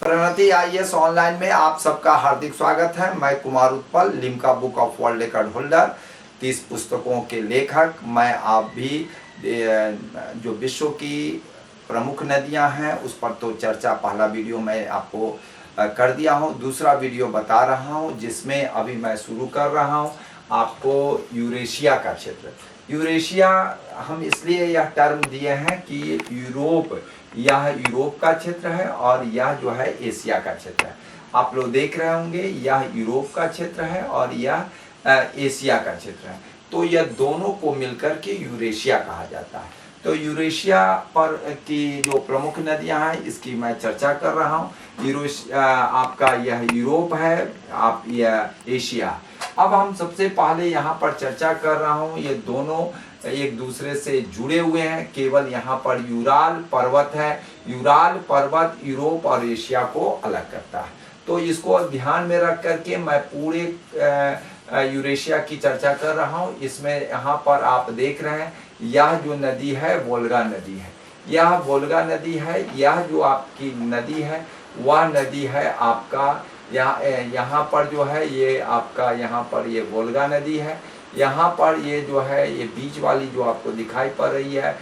Pranati IAS online में आप सबका हार्दिक स्वागत है। मैं Kumar Utpal, Limca book of world record holder, 30 पुस्तकों के लेखक। मैं आप भी जो विश्व की प्रमुख नदियां हैं उस पर तो चर्चा पहला वीडियो मैं आपको कर दिया हूं। दूसरा वीडियो बता रहा हूं जिसमें अभी मैं शुरू कर रहा हूं आपको यूरेशिया का क्षेत्र। यूरेशिया हम इसलिए यह टर्म दिए हैं कि यह यूरोप का क्षेत्र है और यह जो है एशिया का क्षेत्र है। आप लोग देख रहे होंगे यह यूरोप का क्षेत्र है और यह एशिया का क्षेत्र है। तो यह दोनों को मिलकर के यूरेशिया कहा जाता है। तो यूरेशिया पर की जो प्रमुख नदियां हैं इसकी मैं चर्चा कर रहा हूँ। आपका यह यूरोप है, आप यह एशिया। अब हम सबसे पहले यहाँ पर चर्चा कर रहा हूँ, ये दोनों एक दूसरे से जुड़े हुए हैं। केवल यहाँ पर यूराल पर्वत है। यूराल पर्वत यूरोप और एशिया को अलग करता है। तो इसको ध्यान में रख करके मैं पूरे यूरेशिया की चर्चा कर रहा हूँ। इसमें यहाँ पर आप देख रहे हैं यह जो नदी है वोल्गा नदी है। यह वोल्गा नदी है। यह जो आपकी नदी है वह नदी है आपका यहाँ पर जो है ये आपका यहाँ पर ये वोल्गा नदी है। यहाँ पर ये जो है ये बीच वाली जो आपको दिखाई पड़ रही है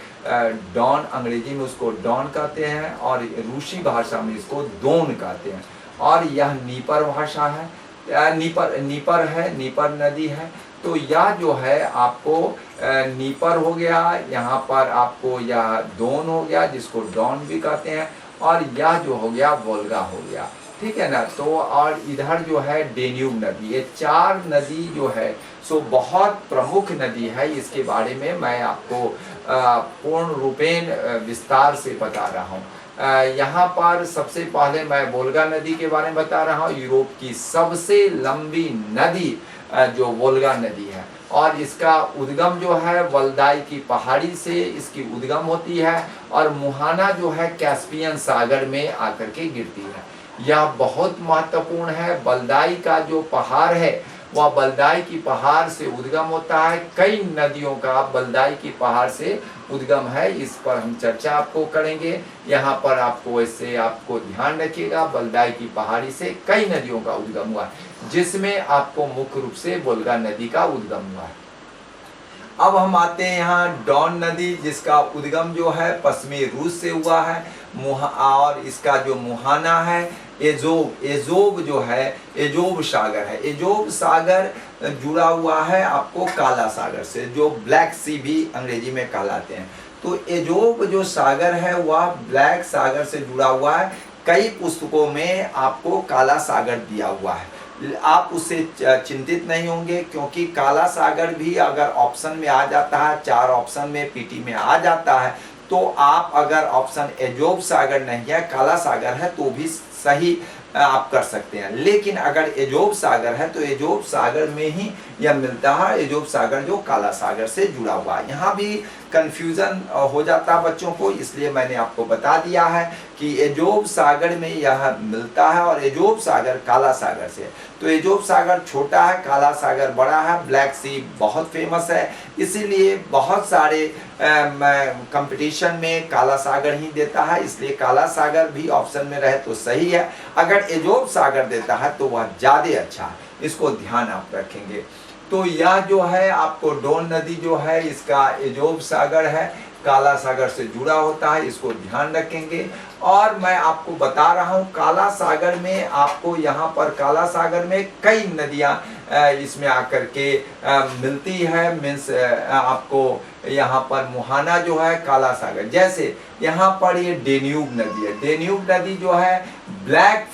डॉन, अंग्रेजी में उसको डॉन कहते हैं और रूसी भाषा में इसको दोन कहते हैं। और यह नीपर भाषा है, नीपर है, नीपर नदी है। तो यह जो है आपको नीपर हो गया, यहाँ पर आपको यह दोन हो गया जिसको डॉन भी कहते हैं, और यह जो हो गया वोल्गा हो गया, ठीक है ना। तो और इधर जो है डेन्यूब नदी। ये चार नदी जो है सो बहुत प्रमुख नदी है। इसके बारे में मैं आपको पूर्ण रूपेण विस्तार से बता रहा हूँ। यहाँ पर सबसे पहले मैं वोल्गा नदी के बारे में बता रहा हूँ। यूरोप की सबसे लंबी नदी जो वोल्गा नदी है और इसका उद्गम जो है वल्दाई की पहाड़ी से इसकी उद्गम होती है और मुहाना जो है कैस्पियन सागर में आकर के गिरती है। यह बहुत महत्वपूर्ण है। वल्दाई का जो पहाड़ है वह वल्दाई की पहाड़ से उद्गम होता है। कई नदियों का वल्दाई की पहाड़ से उद्गम है। इस पर हम चर्चा आपको करेंगे। यहाँ पर आपको इससे आपको ध्यान रखिएगा वल्दाई की पहाड़ी से कई नदियों का उद्गम हुआ है जिसमें आपको मुख्य रूप से वोल्गा नदी का उद्गम हुआ है। अब हम आते हैं यहाँ डॉन नदी जिसका उद्गम जो है पश्चिमी रूस से हुआ है। और इसका जो मुहाना है एजोब जो है एजोब सागर है। एजोब सागर जुड़ा हुआ है आपको काला सागर से, जो ब्लैक सी भी अंग्रेजी में कहलाते हैं। तो एजोब जो सागर है वह ब्लैक सागर से जुड़ा हुआ है। कई पुस्तकों में आपको काला सागर दिया हुआ है। आप उससे चिंतित नहीं होंगे क्योंकि काला सागर भी अगर ऑप्शन में आ जाता है, 4 ऑप्शन में पीटी में आ जाता है, तो आप अगर ऑप्शन एजोब सागर नहीं है काला सागर है तो भी सही आप कर सकते हैं। लेकिन अगर एजोब सागर है तो एजोब सागर में ही यह मिलता है। एजोब सागर जो काला सागर से जुड़ा हुआ है। यहाँ भी कंफ्यूजन हो जाता है बच्चों को, इसलिए मैंने आपको बता दिया है कि एजोब सागर में यह मिलता है और एजोब सागर काला सागर से। तो एजोब सागर छोटा है, काला सागर बड़ा है। ब्लैक सी बहुत फेमस है, इसीलिए बहुत सारे कंपटीशन में काला सागर ही देता है। इसलिए काला सागर भी ऑप्शन में रहे तो सही है। अगर एजोब सागर देता है तो वह ज़्यादा अच्छा है, इसको ध्यान आप रखेंगे। तो यह जो है आपको डॉन नदी जो है इसका एजोब सागर है, काला सागर से जुड़ा होता है, इसको ध्यान रखेंगे। और मैं आपको बता रहा हूँ काला सागर में आपको यहाँ पर काला सागर में कई नदियाँ इसमें आकर के मिलती है। मीन्स आपको यहाँ पर मुहाना जो है काला सागर, जैसे यहाँ पर ये डेन्यूब नदी है। डेन्यूब नदी जो है ब्लैक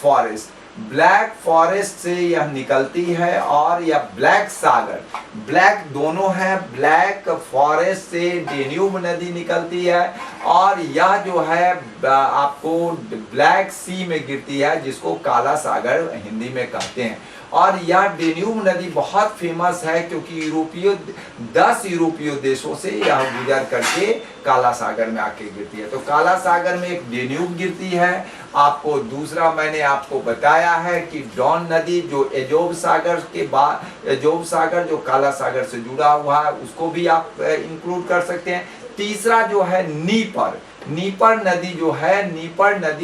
फॉरेस्ट से यह निकलती है और यह ब्लैक सागर, ब्लैक दोनों है, ब्लैक फॉरेस्ट से डेन्यूब नदी निकलती है और यह जो है आपको ब्लैक सी में गिरती है जिसको काला सागर हिंदी में कहते हैं। और यह डेन्यूब नदी बहुत फेमस है क्योंकि 10 यूरोपीय देशों से यह गुजर करके काला सागर में आके गिरती है। तो काला सागर में एक डेन्यूब गिरती है। आपको दूसरा मैंने आपको बताया है कि डॉन नदी जो एजोब सागर के बाद एजोब सागर जो काला सागर से जुड़ा हुआ है उसको भी आप इंक्लूड कर सकते हैं। तीसरा जो है नीपर, नीपर नदी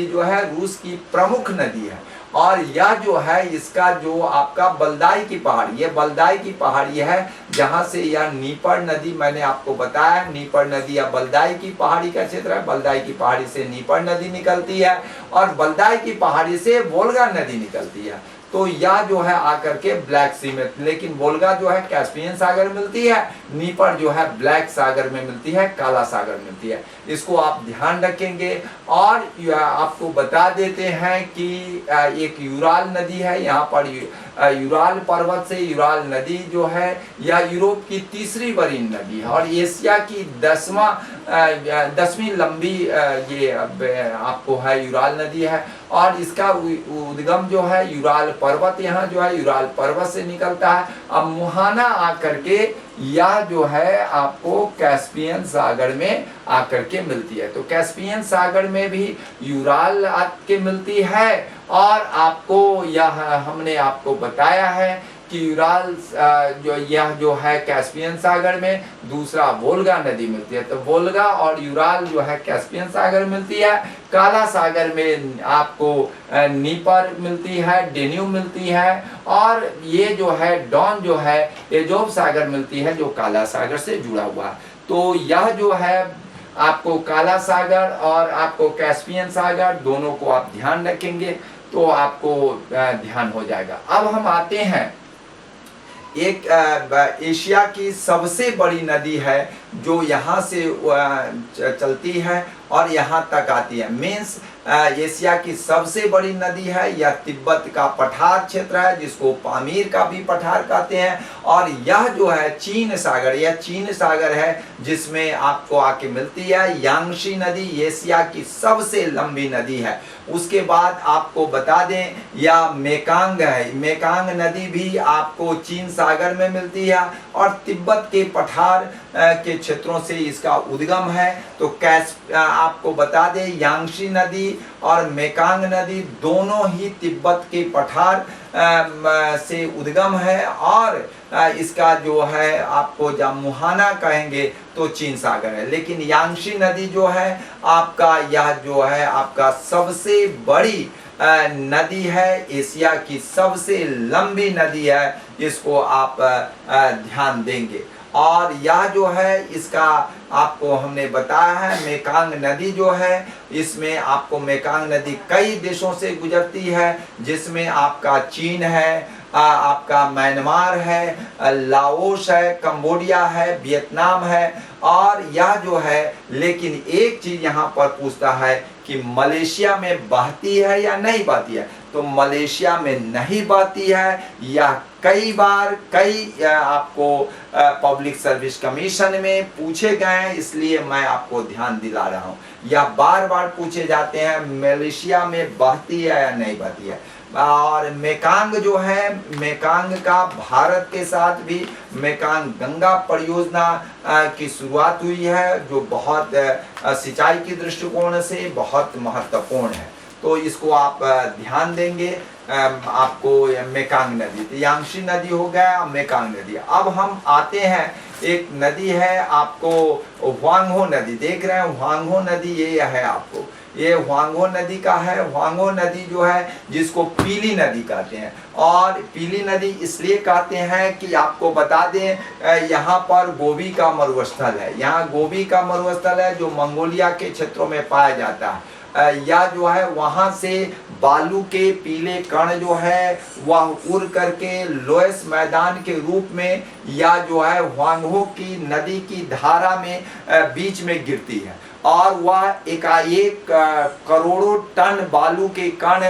जो है रूस की प्रमुख नदी है। और यह जो है इसका जो आपका बलदाई की पहाड़ी, ये बलदाई की पहाड़ी है जहाँ से यह नीपर नदी, मैंने आपको बताया नीपर नदी या बलदाई की पहाड़ी का क्षेत्र है। बलदाई की पहाड़ी से नीपर नदी निकलती है और बलदाई की पहाड़ी से वोल्गा नदी निकलती है। तो यह जो है आकर के ब्लैक सी में, लेकिन वोल्गा जो है कैस्पियन सागर मिलती है, नीपर जो है ब्लैक सागर में मिलती है, काला सागर मिलती है। इसको आप ध्यान रखेंगे। और आपको बता देते हैं कि एक यूराल नदी है, यहाँ पर यूराल पर्वत से यूराल नदी जो है यह यूरोप की तीसरी बड़ी नदी है और एशिया की 10वीं लंबी ये आपको है यूराल नदी है। और इसका उद्गम जो है यूराल पर्वत, यहाँ जो है यूराल पर्वत से निकलता है। अब मुहाना आकर के यह जो है आपको कैस्पियन सागर में आकर के मिलती है। तो कैस्पियन सागर में भी यूराल आके मिलती है। और आपको यह हमने आपको बताया है कि यूराल यह जो है कैस्पियन सागर में, दूसरा वोल्गा नदी मिलती है। तो वोल्गा और यूराल जो है कैस्पियन सागर मिलती है। काला सागर में आपको नीपर मिलती है, डेन्यूब मिलती है। और ये जो है डॉन जो है एजोव सागर मिलती है जो काला सागर से जुड़ा हुआ है। तो यह जो है आपको काला सागर और आपको कैस्पियन सागर दोनों को आप ध्यान रखेंगे तो आपको ध्यान हो जाएगा। अब हम आते हैं एक एशिया की सबसे बड़ी नदी है जो यहाँ से चलती है और यहाँ तक आती है। मीन्स एशिया की सबसे बड़ी नदी है। यह तिब्बत का पठार क्षेत्र है जिसको पामीर का भी पठार कहते हैं। और यह जो है चीन सागर, यह चीन सागर है जिसमें आपको आके मिलती है। यांगशी नदी एशिया की सबसे लंबी नदी है। उसके बाद आपको बता दें यह मेकांग है, मेकांग नदी भी आपको चीन सागर में मिलती है और तिब्बत के पठार के क्षेत्रों से इसका उद्गम है। तो आपको बता दें यांगशी नदी और मेकांग नदी दोनों ही तिब्बत के पठार से उद्गम है। और इसका जो है आपको जब मुहाना कहेंगे तो चीन सागर है। लेकिन यांगशी नदी जो है आपका, यह जो है आपका सबसे बड़ी नदी है, एशिया की सबसे लंबी नदी है। इसको आप ध्यान देंगे। और यह जो है इसका आपको हमने बताया है मेकांग नदी जो है, इसमें आपको मेकांग नदी कई देशों से गुजरती है जिसमें आपका चीन है, आपका म्यांमार है, लाओस है, कंबोडिया है, वियतनाम है। और यह जो है, लेकिन एक चीज यहाँ पर पूछता है कि मलेशिया में बहती है या नहीं बहती है। तो मलेशिया में नहीं बहती है। यह कई बार आपको पब्लिक सर्विस कमीशन में पूछे गए हैं, इसलिए मैं आपको ध्यान दिला रहा हूँ। यह बार बार पूछे जाते हैं मलेशिया में बहती है या नहीं बहती है। और मेकांग जो है, मेकांग का भारत के साथ भी मेकांग गंगा परियोजना की शुरुआत हुई है जो बहुत सिंचाई की दृष्टिकोण से बहुत महत्वपूर्ण है। तो इसको आप ध्यान देंगे। आपको मेकांग नदी, तो यांगशी नदी हो गया, मेकांग नदी। अब हम आते हैं, एक नदी है आपको ह्वांगहो नदी, देख रहे हैं ह्वांगहो नदी, ये है आपको, ये ह्वांगहो नदी का है। ह्वांगहो नदी जो है जिसको पीली नदी कहते हैं। और पीली नदी इसलिए कहते हैं कि आपको बता दें यहाँ पर गोबी का मरुस्थल है, यहाँ गोबी का मरुस्थल है जो मंगोलिया के क्षेत्रों में पाया जाता है। या जो है वहाँ से बालू के पीले कण जो है वह उड़ करके लोएस मैदान के रूप में या जो है ह्वांगहो की नदी की धारा में बीच में गिरती है। और वह एकाएक करोड़ों टन बालू के कण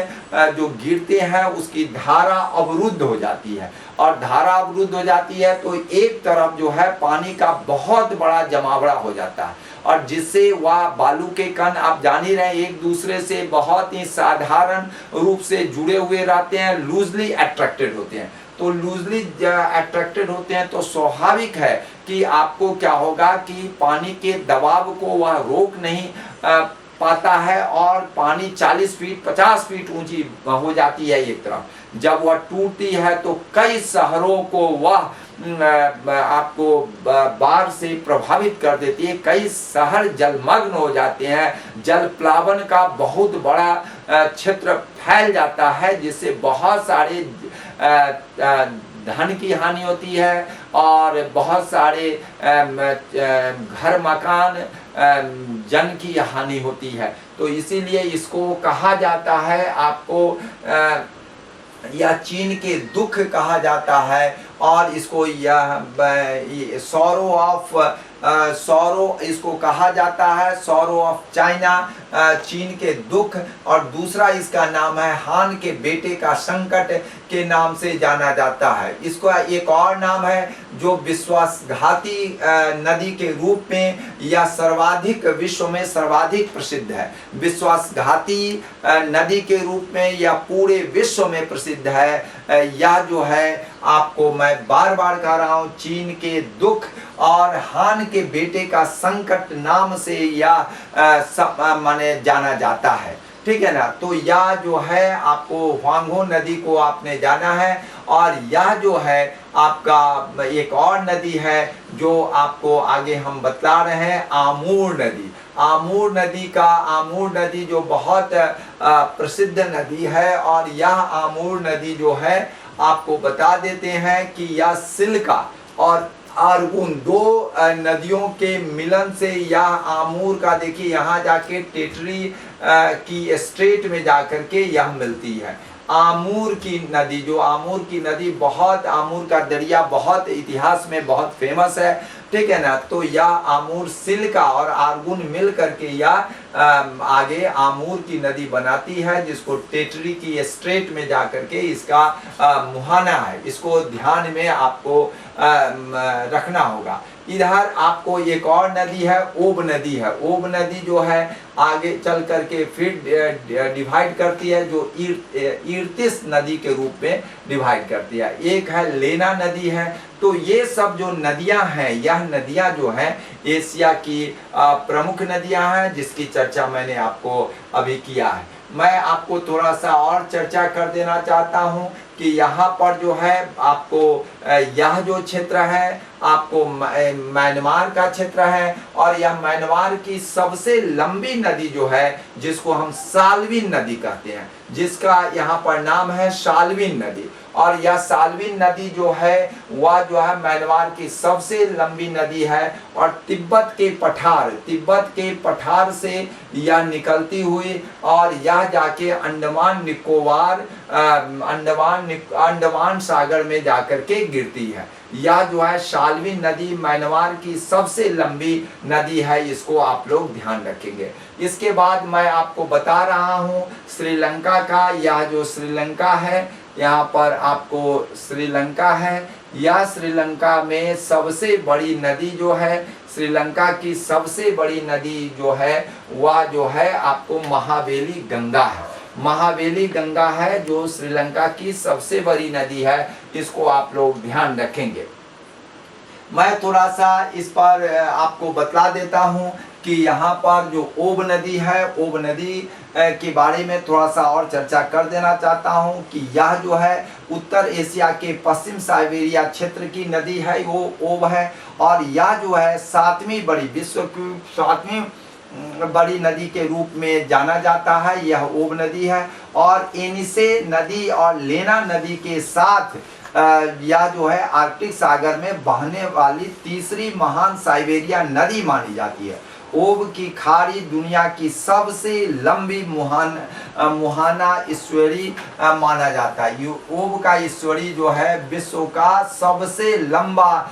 जो गिरते हैं उसकी धारा अवरुद्ध हो जाती है। और धारा अवरुद्ध हो जाती है तो एक तरफ जो है पानी का बहुत बड़ा जमावड़ा हो जाता है। और जिससे वह बालू के कण, आप जान ही रहे हैं, एक दूसरे से बहुत ही साधारण रूप से जुड़े हुए रहते हैं, लूजली अट्रैक्टेड होते हैं। तो लूजली अट्रैक्टेड होते हैं तो स्वाभाविक है कि आपको क्या होगा कि पानी के दबाव को वह रोक नहीं पाता है और पानी 40 फीट 50 फीट ऊंची हो जाती है एक तरफ। जब वह टूटती है तो कई शहरों को वह आपको बाढ़ से प्रभावित कर देती है। कई शहर जलमग्न हो जाते हैं। जल प्लावन का बहुत बड़ा क्षेत्र फैल जाता है, जिससे बहुत सारे धन की हानि होती है और बहुत सारे घर मकान जन की हानि होती है। तो इसीलिए इसको कहा जाता है, आपको या चीन के दुख कहा जाता है। और इसको यह सौरो इसको कहा जाता है, सौरो ऑफ चाइना, चीन के दुख। और दूसरा इसका नाम है हान के बेटे का संकट के नाम से जाना जाता है। इसका एक और नाम है जो विश्वासघाती नदी के रूप में या सर्वाधिक विश्व में सर्वाधिक प्रसिद्ध है। विश्वासघाती नदी के रूप में या पूरे विश्व में प्रसिद्ध है। यह जो है आपको मैं बार बार कह रहा हूँ, चीन के दुख और हान के बेटे का संकट नाम से यह माने जाना जाता है। ठीक है ना। तो यह जो है आपको ह्वांगहो नदी को आपने जाना है। और यह जो है आपका एक और नदी है जो आपको आगे हम बतला रहे हैं, आमूर नदी। आमूर नदी जो बहुत प्रसिद्ध नदी है। और यह आमूर नदी जो है आपको बता देते हैं कि यह सिल्का और आर्गुन दो नदियों के मिलन से यह आमूर का, देखिए यहाँ जाके टेटरी की स्ट्रेट में जाकर के यह मिलती है। आमूर की नदी, जो आमूर की नदी बहुत, आमूर का दरिया बहुत इतिहास में बहुत फेमस है। ठीक है ना। तो यह आमूर सिल्का और आर्गुन मिल करके यह आगे आमूर की नदी बनाती है, जिसको टेटरी की स्ट्रेट में जाकर के इसका मुहाना है। इसको ध्यान में आपको रखना होगा। इधर आपको एक और नदी है, ओब नदी है। ओब नदी जो है आगे चल करके फिर डिवाइड करती है, जो इर्तिस नदी के रूप में डिवाइड करती है। एक है लेना नदी है। तो ये सब जो नदियां हैं, यह नदियां जो हैं एशिया की प्रमुख नदियां हैं, जिसकी चर्चा मैंने आपको अभी किया है। मैं आपको थोड़ा सा और चर्चा कर देना चाहता हूं कि यहाँ पर जो है आपको यह जो क्षेत्र है आपको म्यांमार का क्षेत्र है। और यह म्यांमार की सबसे लंबी नदी जो है, जिसको हम साल्विन नदी कहते हैं, जिसका यहाँ पर नाम है साल्विन नदी। और यह साल्विन नदी जो है वह जो है म्यांमार की सबसे लंबी नदी है। और तिब्बत के पठार से यह निकलती हुई और यह जाके अंडमान सागर में जाकर के गिरती है। यह जो है साल्विन नदी म्यांमार की सबसे लंबी नदी है। इसको आप लोग ध्यान रखेंगे। इसके बाद मैं आपको बता रहा हूँ श्रीलंका का। यह जो श्रीलंका है, यहाँ पर आपको श्रीलंका है। यह श्रीलंका में सबसे बड़ी नदी जो है, श्रीलंका की सबसे बड़ी नदी जो है वह जो है आपको महावेली गंगा है। महावेली गंगा है जो श्रीलंका की सबसे बड़ी नदी है। इसको आप लोग ध्यान रखेंगे। मैं थोड़ा सा इस पर आपको बतला देता हूँ कि यहाँ पर जो ओब नदी है, ओब नदी के बारे में थोड़ा सा और चर्चा कर देना चाहता हूँ कि यह जो है उत्तर एशिया के पश्चिम साइबेरिया क्षेत्र की नदी है, वो ओब है। और यह जो है विश्व की सातवीं बड़ी नदी के रूप में जाना जाता है। यह ओब नदी है। और एनिसे नदी और लेना नदी के साथ यह जो है आर्कटिक सागर में बहने वाली तीसरी महान साइबेरिया नदी मानी जाती है। ओब की खाड़ी दुनिया की सबसे लंबी मुहाना ईश्वरी माना जाता है। ओब का ईश्वरी जो है विश्व का सबसे लंबा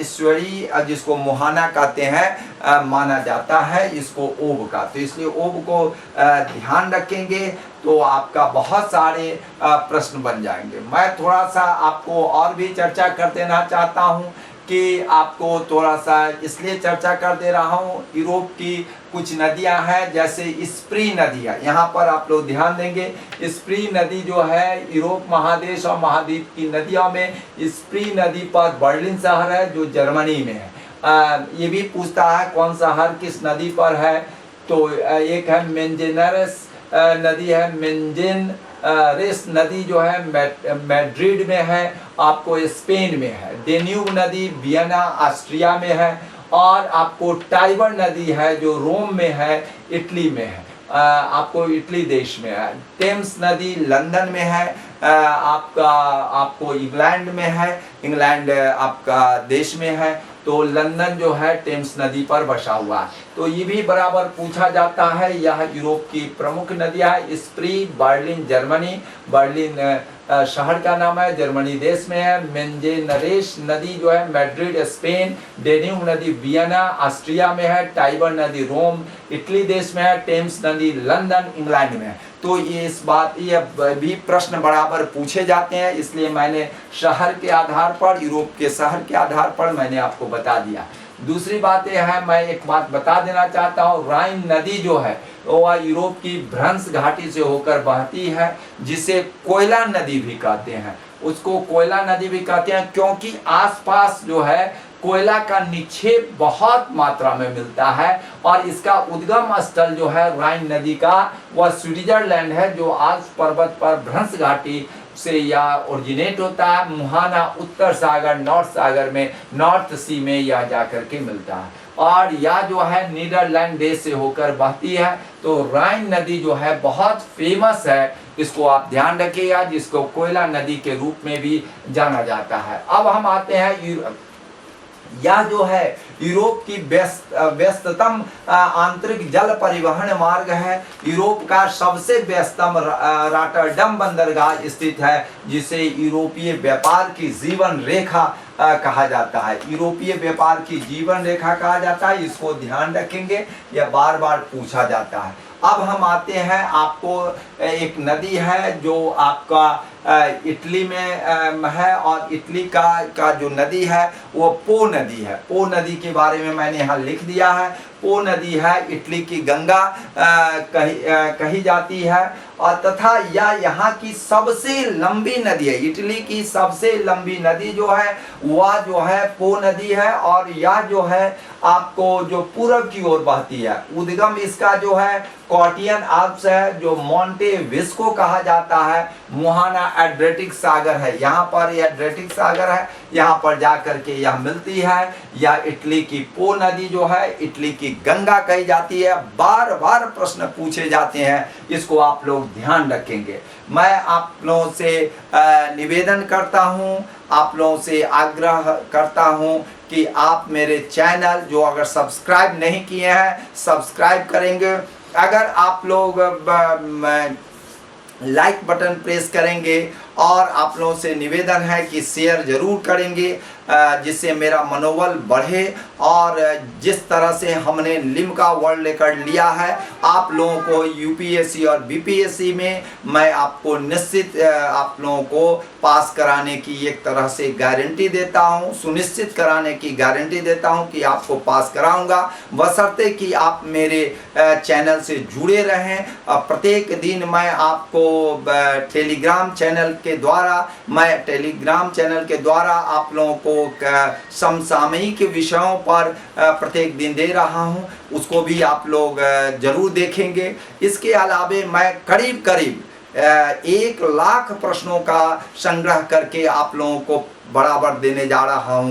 ईश्वरी, जिसको मुहाना कहते हैं, माना जाता है इसको ओब का। तो इसलिए ओब को ध्यान रखेंगे तो आपका बहुत सारे प्रश्न बन जाएंगे। मैं थोड़ा सा आपको और भी चर्चा कर देना चाहता हूँ कि आपको थोड़ा सा इसलिए चर्चा कर दे रहा हूँ। यूरोप की कुछ नदियां हैं, जैसे स्प्री नदी है। यहाँ पर आप लोग ध्यान देंगे, स्प्री नदी जो है यूरोप महादेश और महाद्वीप की नदियों में स्प्री नदी पर बर्लिन शहर है जो जर्मनी में है। ये भी पूछता है कौन सा शहर किस नदी पर है, तो एक है मेंजेनरेस नदी है, मेंजेनरेस नदी जो है मैड्रिड में है, आपको स्पेन में है। डेन्यूब नदी वियना ऑस्ट्रिया में है, और आपको टाइबर नदी है जो रोम में है, इटली में है, आपको इटली देश में है। टेम्स नदी लंदन में है, आपको इंग्लैंड में है, इंग्लैंड आपका देश में है। तो लंदन जो है टेम्स नदी पर बसा हुआ है। तो ये भी बराबर पूछा जाता है। यह यूरोप की प्रमुख नदियां है। स्प्री बर्लिन जर्मनी, बर्लिन शहर का नाम है, जर्मनी देश में है। मेंजेनरेस नदी जो है मैड्रिड स्पेन, डेन्यूब नदी वियना ऑस्ट्रिया में है, टाइबर नदी रोम इटली देश में है, टेम्स नदी लंदन इंग्लैंड में है। तो ये भी प्रश्न बराबर पूछे जाते हैं, इसलिए मैंने शहर के आधार पर, यूरोप के शहर के आधार पर मैंने आपको बता दिया। दूसरी बात यह है, मैं एक बात बता देना चाहता हूँ, राइन नदी जो है वह यूरोप की भ्रंश घाटी से होकर बहती है, जिसे कोयला नदी भी कहते हैं। उसको कोयला नदी भी कहते हैं क्योंकि आसपास जो है कोयला का निक्षेप बहुत मात्रा में मिलता है, और इसका उद्गम स्थल जो है राइन नदी का वह स्विट्जरलैंड है, जो आल्प्स पर्वत पर भ्रंश घाटी से यह ओरिजिनेट होता है। मुहाना उत्तर सागर नॉर्थ सागर में, नॉर्थ सी में यह जाकर के मिलता है, और यह जो है नीदरलैंड देश से होकर बहती है। तो राइन नदी जो है बहुत फेमस है, इसको आप ध्यान रखिएगा, जिसको कोयला नदी के रूप में भी जाना जाता है। अब हम आते हैं, यह जो है यूरोप की व्यस्ततम आंतरिक जल परिवहन मार्ग है। यूरोप का सबसे व्यस्ततम रॉटरडम बंदरगाह स्थित है, जिसे यूरोपीय व्यापार की जीवन रेखा कहा जाता है। यूरोपीय व्यापार की जीवन रेखा कहा जाता है, इसको ध्यान रखेंगे, यह बार बार पूछा जाता है। अब हम आते हैं, आपको एक नदी है जो आपका इटली में है, और इटली का जो नदी है वो पो नदी है। पो नदी के बारे में मैंने यहाँ लिख दिया है। पो नदी है इटली की गंगा कही जाती है, और तथा यह यहाँ की सबसे लंबी नदी है। इटली की सबसे लंबी नदी जो है वह जो है पो नदी है, और यह जो है आपको जो पूरब की ओर बहती है। उद्गम इसका जो है कॉटियन आल्प्स है, जो मोंटे विस्को कहा जाता है। मुहाना एड्रियाटिक सागर है, यहाँ पर यह एड्रियाटिक सागर है, यहाँ पर जाकर के यह मिलती है। यह इटली की पो नदी जो है इटली की गंगा कही जाती है। बार बार प्रश्न पूछे जाते हैं, इसको आप लोग ध्यान रखेंगे। मैं आप लोगों से निवेदन करता हूँ, आप लोगों से आग्रह करता हूँ कि आप मेरे चैनल जो अगर सब्सक्राइब नहीं किए हैं सब्सक्राइब करेंगे। अगर आप लोग लाइक बटन प्रेस करेंगे, और आप लोगों से निवेदन है कि शेयर जरूर करेंगे, जिससे मेरा मनोबल बढ़े। और जिस तरह से हमने लिम्का वर्ल्ड रिकॉर्ड लिया है, आप लोगों को यूपीएससी और बीपीएससी में मैं आपको निश्चित आप लोगों को पास कराने की एक तरह से गारंटी देता हूं, सुनिश्चित कराने की गारंटी देता हूं कि आपको पास कराऊंगा, बशर्ते कि आप मेरे चैनल से जुड़े रहें। प्रत्येक दिन मैं आपको टेलीग्राम चैनल के द्वारा आप लोगों को समसामयिक विषयों पर प्रत्येक दिन दे रहा हूं, उसको भी आप लोग जरूर देखेंगे। इसके अलावे मैं करीब 1 लाख प्रश्नों का संग्रह करके आप लोगों को बराबर देने जा रहा हूं।